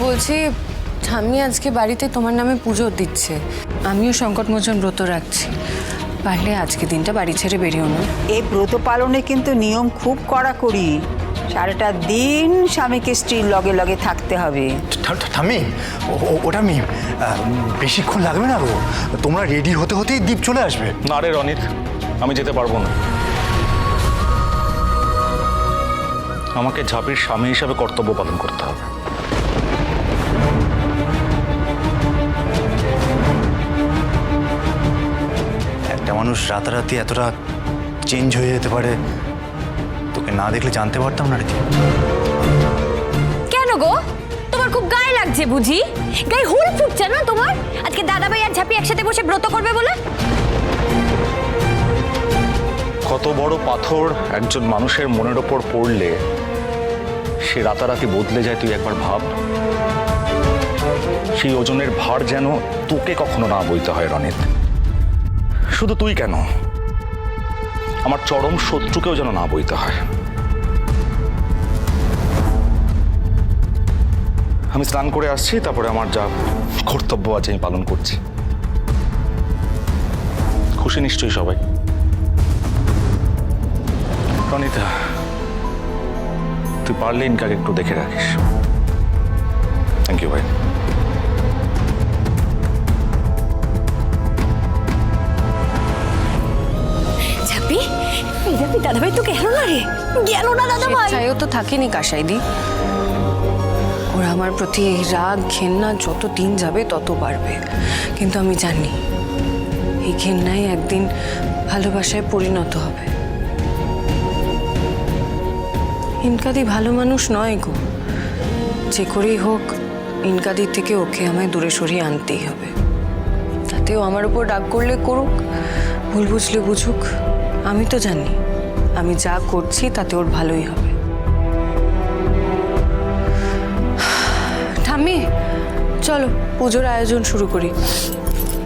বলছি ঠাম্মি আজকে বাড়িতে তোমার নামে পুজো দিচ্ছে, আমিও সংকটমোচন ব্রত রাখছি। পারলে আজকে দিনটা বাড়ি ছেড়ে বেরিও না। এই ব্রত পালনে কিন্তু নিয়ম খুব কড়াকড়ি। সারাটা দিন স্বামীকে স্ত্রীর লগে লগে থাকতে হবে। ঠাম্মি, ওটা আমি বেশিক্ষণ লাগবে না গো। তোমরা রেডি হতে হতেই দীপ চলে আসবে। না রে রনিত, আমি যেতে পারবো না। আমাকে ঝাঁপির স্বামী হিসাবে কর্তব্য পালন করতে হবে। একটা মানুষ রাতারাতি এতটা চেঞ্জ হয়ে যেতে পারে, তোকে না দেখলে জানতে পারতাম না আর কি। কেন গো, তোমার খুব গায়ে লাগছে বুঝি? গায়ে হুল ফুটছে না তোমার আজকে দাদাভাই আর ঝাঁপি একসাথে বসে ব্রত করবে বলে? কত বড় পাথর একজন মানুষের মনের ওপর পড়লে সে রাতারাতি বদলে যায়, তুই একবার ভাব। সেই ওজনের ভার যেন তোকে কখনো না বইতে হয় রনিত। শুধু তুই কেন, আমার চরম শত্রুকেও যেন না বইতে হয়। আমি স্নান করে আসছি, তারপরে আমার যা কর্তব্য আছে আমি পালন করছি। খুশি নিশ্চয়ই সবাই। রনিতা, তুই পারলে ইনকাকে একটু দেখে রাখিস। থ্যাংক ইউ ভাই। ঝাঁপি, ঝাঁপি দাদাভাই তো গেল না রে, গেল না দাদাভাই। চাইও তো থাকেনি কাসাইদি। ওরা আমার প্রতি এই রাগ ঘেন্না যত দিন যাবে তত বাড়বে, কিন্তু আমি জানি এই ঘেন্নাই একদিন ভালোবাসায় পরিণত হবে। ইনকাদি ভালো মানুষ নয় গো, যে করেই হোক ইনকাদির থেকে ওকে আমায় দূরে সরিয়ে আনতেই হবে। তাতেও আমার উপর রাগ করলে করুক, ভুল বুঝলে বুঝুক। আমি তো জানি আমি যা করছি তাতে ওর ভালোই হবে। ঠাম্মি চলো পুজোর আয়োজন শুরু করি।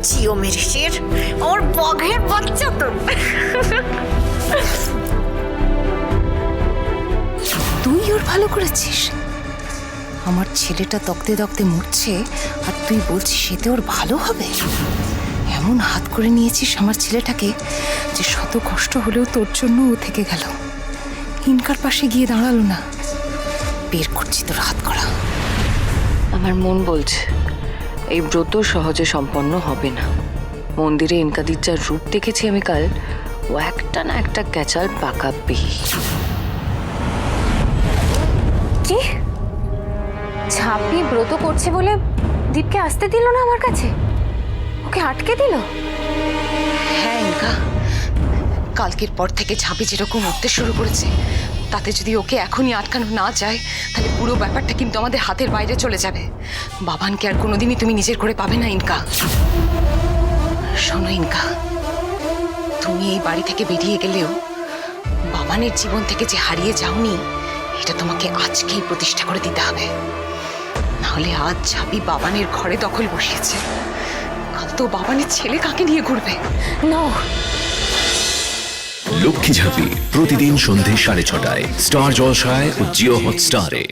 জিও মেরে শের, ওর বঘের বাচ্চা তো। তুই ওর ভালো করেছিস? আমার ছেলেটা তকতে তকতে মরছে আর তুই বলছিস এতে ওর ভালো হবে? এমন হাত করে নিয়েছিস আমার ছেলেটাকে যে শত কষ্ট হলেও তোর জন্য ও থেকে গেল, ইনকার পাশে গিয়ে দাঁড়ালো না। বের করছি তোর হাত করা। আমার মন বলছে এই ব্রত সহজে সম্পন্ন হবে না। মন্দিরে ইনকাদির যার রূপ দেখেছি আমি কাল, ও একটা না একটা ক্যাচাল পাকাবেই। কি ঝাঁপি ব্রত করছে বলে দীপকে আসতে দিল না আমার কাছে, ওকে আটকে দিল? হ্যাঁ ইনকা, কালকের পর থেকে ঝাঁপি যেরকম উঠতে শুরু করেছে, তাতে যদি ওকে এখনই আটকানো না যায় তাহলে পুরো ব্যাপারটা কিন্তু আমাদের হাতের বাইরে চলে যাবে। বাবানকে আর কোনোদিনই তুমি নিজের করে পাবে না ইনকা। শোনো ইনকা, তুমি এই বাড়ি থেকে বেরিয়ে গেলেও বাবানের জীবন থেকে যে হারিয়ে যাওনি, এটা তোমাকে আজকেই প্রতিষ্ঠা করে দিতে হবে। নাহলে আজ ঝাঁপি বাবানের ঘরে দখল বসিয়েছে, কাল তো বাবানের ছেলে কাকে নিয়ে ঘুরবে। নো। লক্ষ্মী ঝাঁপি প্রতিদিন সন্ধে 6:30 স্টার জলসায় ও জিও হটস্টারে।